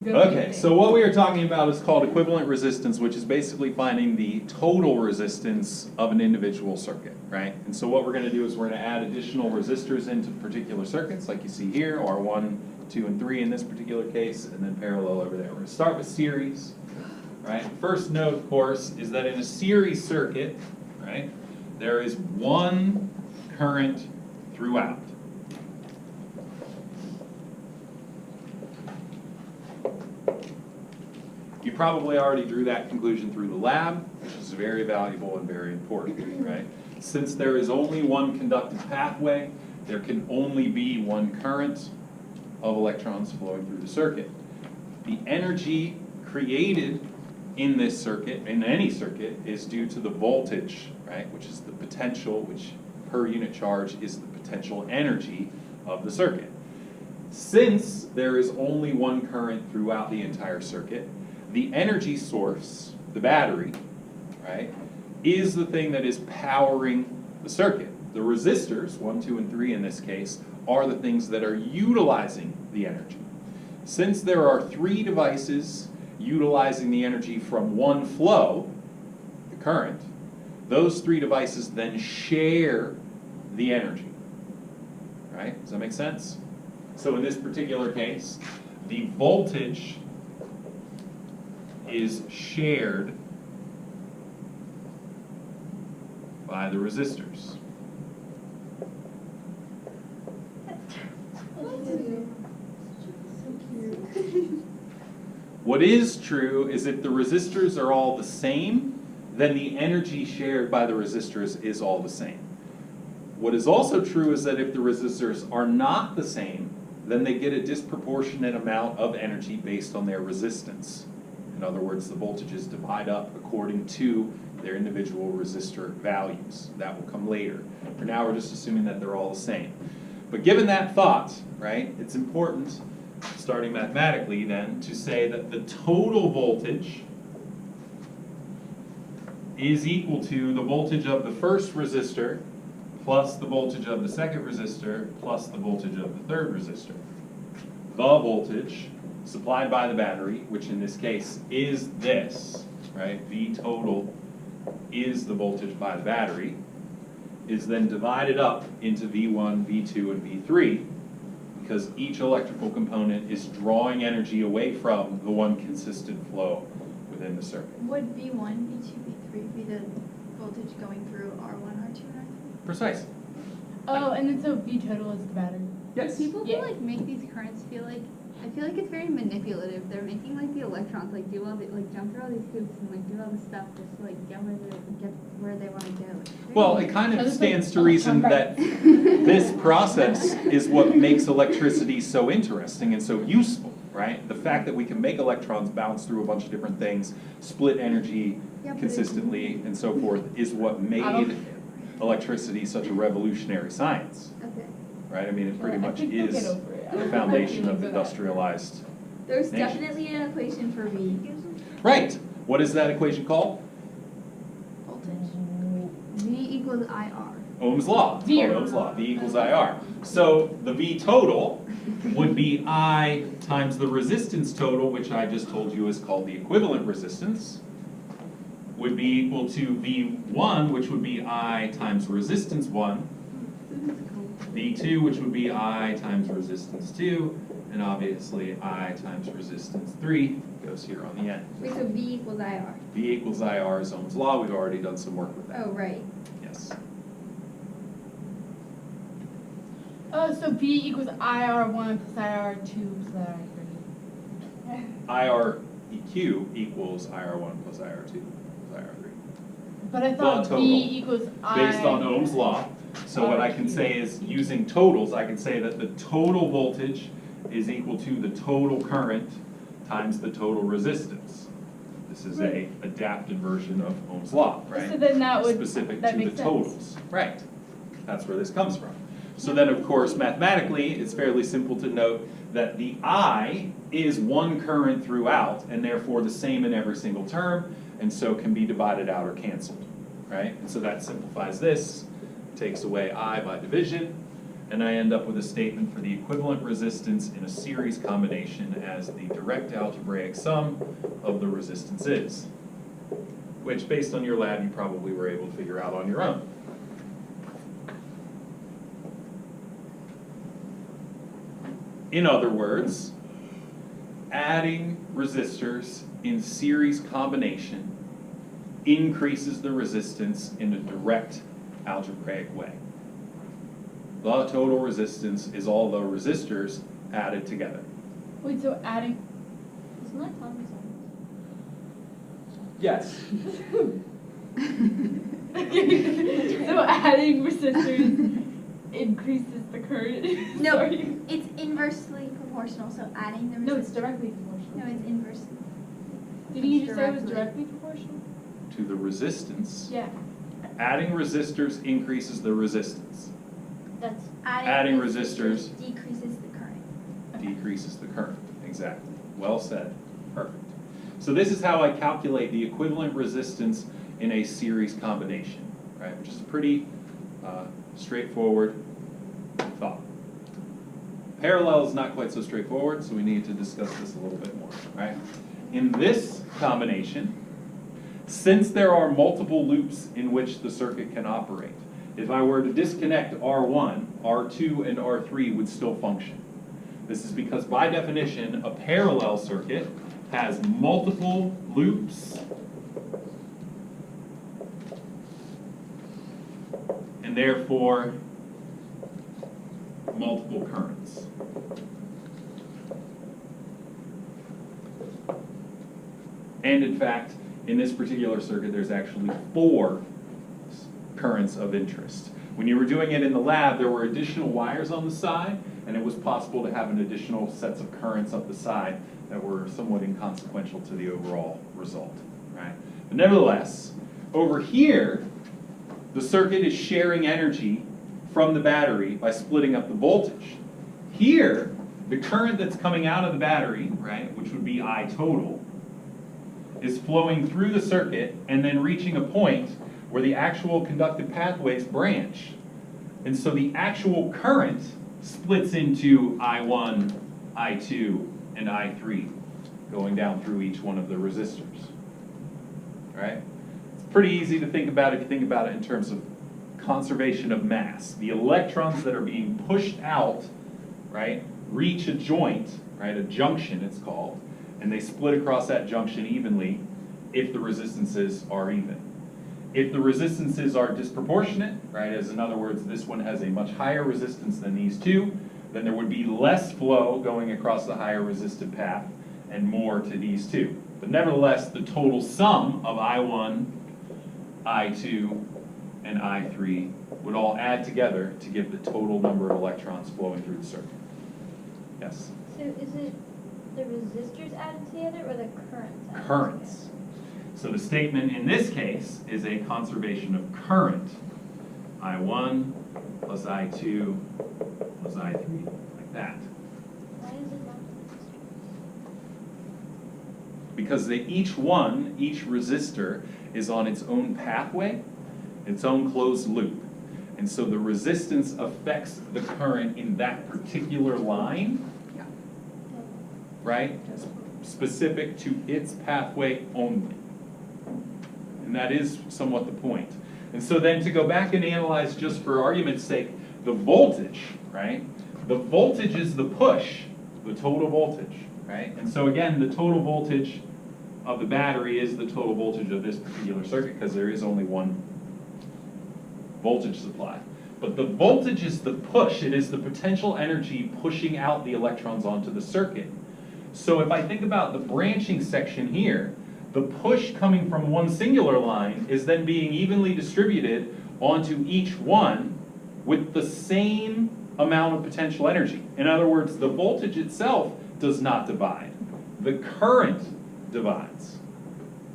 Okay, so what we are talking about is called equivalent resistance, which is basically finding the total resistance of an individual circuit, right? And so what we're going to do is we're going to add additional resistors into particular circuits, like you see here, R1, 2, and 3 in this particular case, and then parallel over there. We're going to start with series, right? First note, of course, is that in a series circuit, right, there is one current throughout. You probably already drew that conclusion through the lab, which is very valuable and very important, right? Since there is only one conductive pathway, there can only be one current of electrons flowing through the circuit. The energy created in this circuit, in any circuit, is due to the voltage, right? Which is the potential, which per unit charge is the potential energy of the circuit. Since there is only one current throughout the entire circuit, the energy source, the battery, right, is the thing that is powering the circuit. The resistors, 1, 2, and 3 in this case, are the things that are utilizing the energy. Since there are 3 devices utilizing the energy from one flow, the current, those 3 devices then share the energy, right? Does that make sense? So in this particular case, the voltage is shared by the resistors. What is true is if the resistors are all the same, then the energy shared by the resistors is all the same. What is also true is that if the resistors are not the same, then they get a disproportionate amount of energy based on their resistance. In other words, the voltages divide up according to their individual resistor values. That will come later. For now, we're just assuming that they're all the same. But given that thought, right, it's important, starting mathematically then, to say that the total voltage is equal to the voltage of the first resistor plus the voltage of the second resistor plus the voltage of the third resistor. The voltage supplied by the battery, which in this case is this, right? V total is the voltage by the battery, is then divided up into V1, V2, and V3, because each electrical component is drawing energy away from the one consistent flow within the circuit. Would V1, V2, V3 be the voltage going through R1, R2, and R3? Precisely. Oh, and then so V total is the battery. Yes. People who like make these currents feel like, I feel like it's very manipulative. They're making like the electrons like do all the, like jump through all these hoops and like do all this stuff just to like get where they want to go. Well, it kind of stands to reason that this process is what makes electricity so interesting and so useful, right? The fact that we can make electrons bounce through a bunch of different things, split energy consistently, and so forth, is what made electricity such a revolutionary science. Okay. Right? I mean, it pretty much is the foundation of industrialized There's nations. definitely an equation for V. Right. What is that equation called? Voltage. V equals IR. Ohm's Law. It's called Ohm's Law. V equals IR. So the V total would be I times the resistance total, which I just told you is called the equivalent resistance, would be equal to V1, which would be I times resistance 1, V2, which would be I times resistance 2, and obviously I times resistance 3 goes here on the end. Wait, so V equals IR. V equals IR is Ohm's Law. We've already done some work with that. Oh, right. Yes. Oh, so V equals IR1 plus IR2 plus IR3. IREQ equals IR1 plus IR2 plus IR3. But I thought total, V equals I. based on Ohm's Law. So what I can say is, using totals, I can say that the total voltage is equal to the total current times the total resistance. This is a adapted version of Ohm's Law, right? So then that would, Specific that to the makes totals. sense. Right. That's where this comes from. So then, of course, mathematically, it's fairly simple to note that the I is one current throughout, and therefore the same in every single term, and so can be divided out or canceled, right? And so that simplifies this, takes away I by division, and I end up with a statement for the equivalent resistance in a series combination as the direct algebraic sum of the resistances, which based on your lab you probably were able to figure out on your own. In other words, adding resistors in series combination increases the resistance in a direct algebraic way. The total resistance is all the resistors added together. Wait, so adding, Isn't that common sense? Yes. so adding resistors increases the current? No, Sorry. it's inversely proportional, so adding the resistance. No, it's directly proportional. No, it's inversely. Didn't you it's just say it was directly. directly proportional? To the resistance, Yeah. adding resistors increases the resistance, That's Adding resistors. decreases the current. decreases the current. Exactly. Well said. Perfect. So this is how I calculate the equivalent resistance in a series combination, right? Which is a pretty straightforward thought. Parallel is not quite so straightforward, so we need to discuss this a little bit more, right? In this combination, since there are multiple loops in which the circuit can operate, if I were to disconnect R1, R2 and R3 would still function. This is because by definition, a parallel circuit has multiple loops and therefore multiple currents. And in fact, in this particular circuit, there's actually 4 currents of interest. When you were doing it in the lab, there were additional wires on the side, and it was possible to have an additional sets of currents up the side that were somewhat inconsequential to the overall result, right? But nevertheless, over here, the circuit is sharing energy from the battery by splitting up the voltage. Here, the current that's coming out of the battery, right, which would be I total, is flowing through the circuit and then reaching a point where the actual conductive pathways branch. And so the actual current splits into I1, I2, and I3, going down through each one of the resistors. Right? It's pretty easy to think about if you think about it in terms of conservation of mass. The electrons that are being pushed out, right, reach a joint, right, a junction it's called, and they split across that junction evenly if the resistances are even. If the resistances are disproportionate, right, as in other words, this one has a much higher resistance than these two, then there would be less flow going across the higher resistive path and more to these two. But nevertheless, the total sum of I1, I2, and I3 would all add together to give the total number of electrons flowing through the circuit. Yes? So is it the resistors added together or the currents added Currents. So the statement in this case is a conservation of current. I1 plus I2 plus I3, like that. together? Why is it not the resistors? Because each resistor is on its own pathway, its own closed loop. And so the resistance affects the current in that particular line, right? Specific to its pathway only. And that is somewhat the point. And so then to go back and analyze, just for argument's sake, the voltage, right? The voltage is the push, the total voltage, right? And so again, the total voltage of the battery is the total voltage of this particular circuit because there is only one voltage supply. But the voltage is the push. It is the potential energy pushing out the electrons onto the circuit. So if I think about the branching section here, the push coming from one singular line is then being evenly distributed onto each one with the same amount of potential energy. In other words, the voltage itself does not divide. The current divides,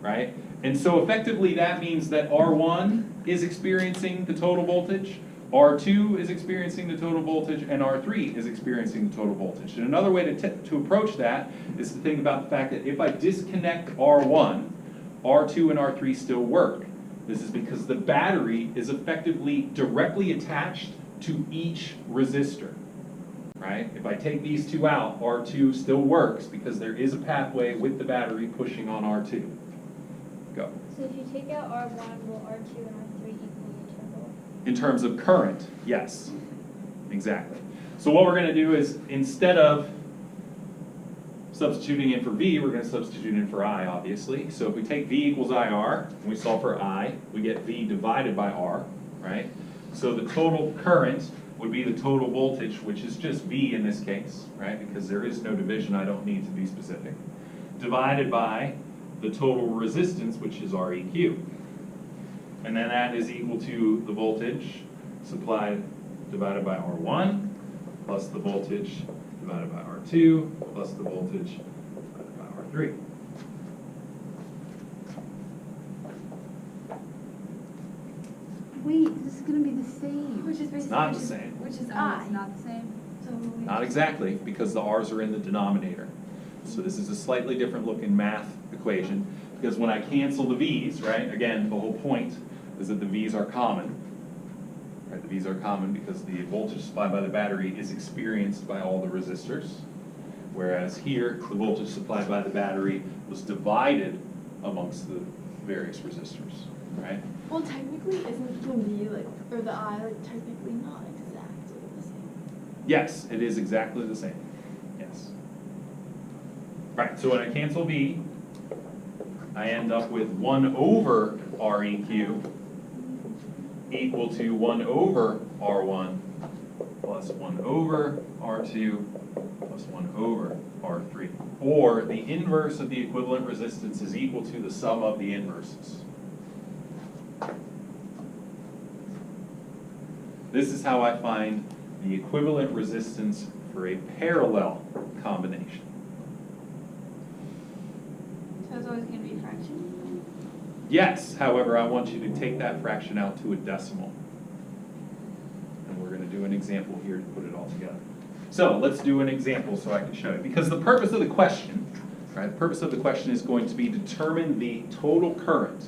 right? And so effectively that means that R1 is experiencing the total voltage, R2 is experiencing the total voltage, and R3 is experiencing the total voltage. And another way to approach that is to think about the fact that if I disconnect R1, R2 and R3 still work. This is because the battery is effectively directly attached to each resistor, right? If I take these two out, R2 still works because there is a pathway with the battery pushing on R2. Go. So if you take out R1, will R2 and R3 equal your total? In terms of current, yes, exactly. So what we're going to do is, instead of substituting in for V, we're going to substitute in for I, obviously. So if we take V equals IR, and we solve for I, we get V divided by R, right? So the total current would be the total voltage, which is just V in this case, right? Because there is no division, I don't need to be specific. Divided by the total resistance, which is Req. And then that is equal to the voltage supplied divided by R1, plus the voltage divided by R2, plus the voltage divided by R3. Wait, this is gonna be the same. Which is basically. Not the same. Which is Oh, I. it's not the same. So we- Not exactly, because the R's are in the denominator. So this is a slightly different looking math equation, because when I cancel the V's, right, again, the whole point is that the V's are common. Right, the V's are common because the voltage supplied by the battery is experienced by all the resistors. Whereas here, the voltage supplied by the battery was divided amongst the various resistors, right? Well, technically, isn't the V like, or the I like technically not exactly the same? Yes, it is exactly the same, yes. Right, so when I cancel V, I end up with 1 over Req equal to 1 over R1 plus 1 over R2 plus 1 over R3. Or the inverse of the equivalent resistance is equal to the sum of the inverses. This is how I find the equivalent resistance for a parallel combination. So it's always gonna be a fraction? Yes, however, I want you to take that fraction out to a decimal. And we're going to do an example here to put it all together. So let's do an example so I can show you. Because the purpose of the question, right, the purpose of the question is going to be determine the total current.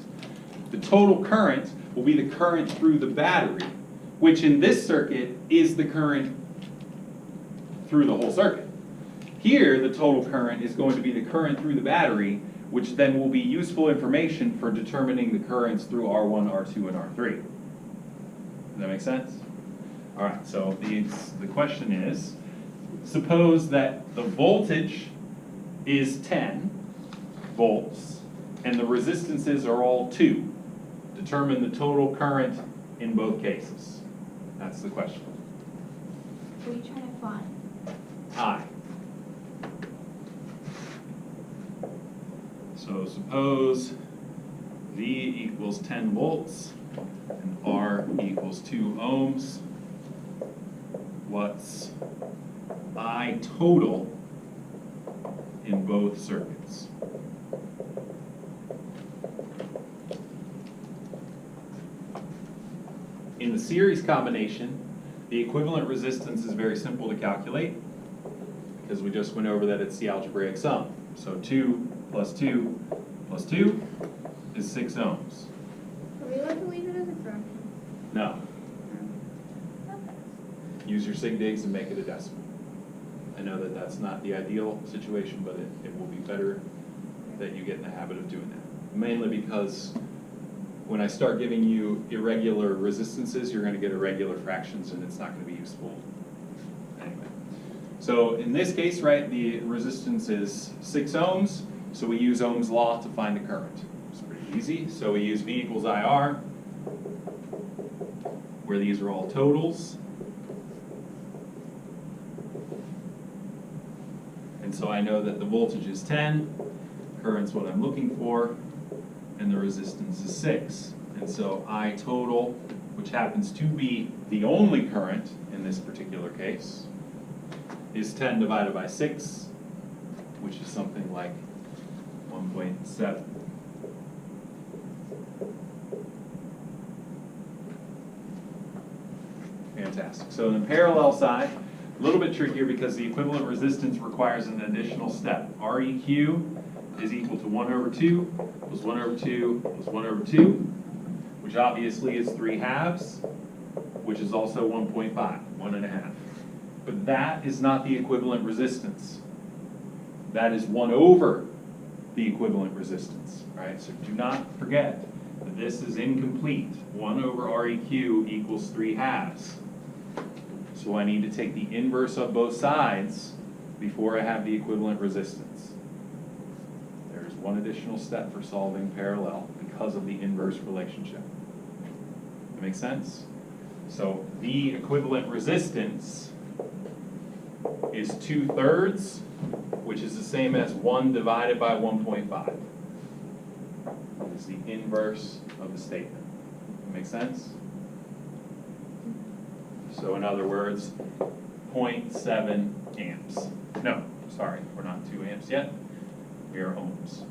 The total current will be the current through the battery, which in this circuit is the current through the whole circuit. Here, the total current is going to be the current through the battery, which then will be useful information for determining the currents through R1, R2, and R3. Does that make sense? All right, so the question is, suppose that the voltage is 10 volts and the resistances are all 2. Determine the total current in both cases. That's the question. What are you trying to find? I. So suppose V equals 10 volts and R equals 2 ohms. What's I total in both circuits? In the series combination, the equivalent resistance is very simple to calculate because we just went over that it's the algebraic sum. So 2 plus 2 plus 2 is 6 ohms. Are we allowed to leave it as a fraction? No. Use your sig digs and make it a decimal. I know that that's not the ideal situation, but it will be better that you get in the habit of doing that. Mainly because when I start giving you irregular resistances, you're going to get irregular fractions and it's not going to be useful anyway. So in this case, right, the resistance is 6 ohms, so we use Ohm's law to find the current. It's pretty easy. So we use V equals IR, where these are all totals. And so I know that the voltage is 10, current's what I'm looking for, and the resistance is 6. And so I total, which happens to be the only current in this particular case, is 10 divided by 6, which is something like 1.7. Fantastic. So in the parallel side, a little bit trickier because the equivalent resistance requires an additional step. Req is equal to 1 over 2 plus 1 over 2 plus 1 over 2, which obviously is 3 halves, which is also 1.5, 1.5. But that is not the equivalent resistance. That is 1 over the equivalent resistance, right? So do not forget that this is incomplete. 1 over REQ equals 3/2. So I need to take the inverse of both sides before I have the equivalent resistance. There's one additional step for solving parallel because of the inverse relationship. That make sense? So the equivalent resistance is 2/3, which is the same as 1 divided by 1.5. It's the inverse of the statement. Make sense? So in other words, 0.7 amps. No, sorry, we're not 2 amps yet. We are ohms.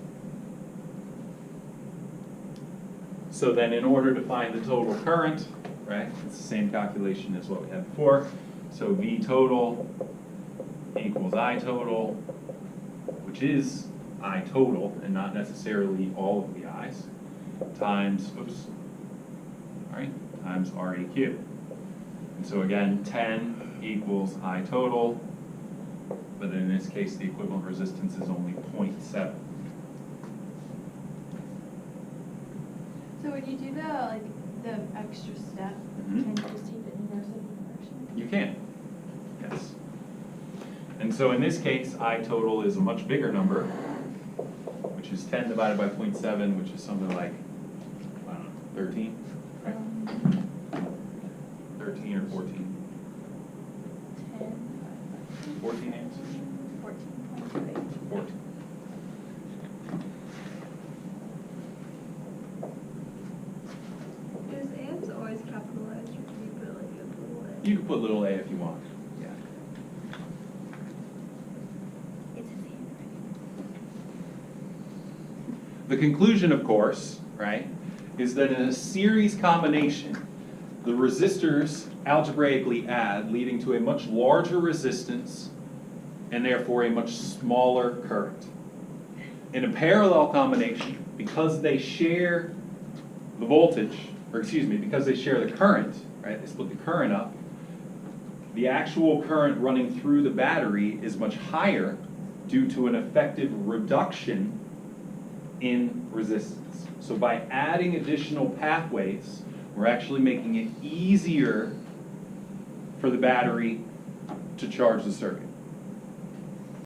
So then in order to find the total current, right, it's the same calculation as what we had before. So V total equals I total, which is I total and not necessarily all of the I's, times, oops, all right, times REQ. And so again, 10 equals I total, but in this case, the equivalent resistance is only 0.7. So when you do the extra step, Mhm. can you just take the inverse of the function? You can, yes. And so in this case, I total is a much bigger number, which is 10 divided by 0.7, which is something like, I don't know, 13, right? 13 or 14. 10, 14 amps? 14.3. 14. Is amps always capitalized, or do you put like a little a? You can put little a if you want. Yeah. It's in the handwriting. The conclusion, of course, right, is that in a series combination, the resistors algebraically add, leading to a much larger resistance and therefore a much smaller current. In a parallel combination, because they share the voltage, or excuse me, because they share the current, right, they split the current up, the actual current running through the battery is much higher due to an effective reduction in resistance. So by adding additional pathways, we're actually making it easier for the battery to charge the circuit.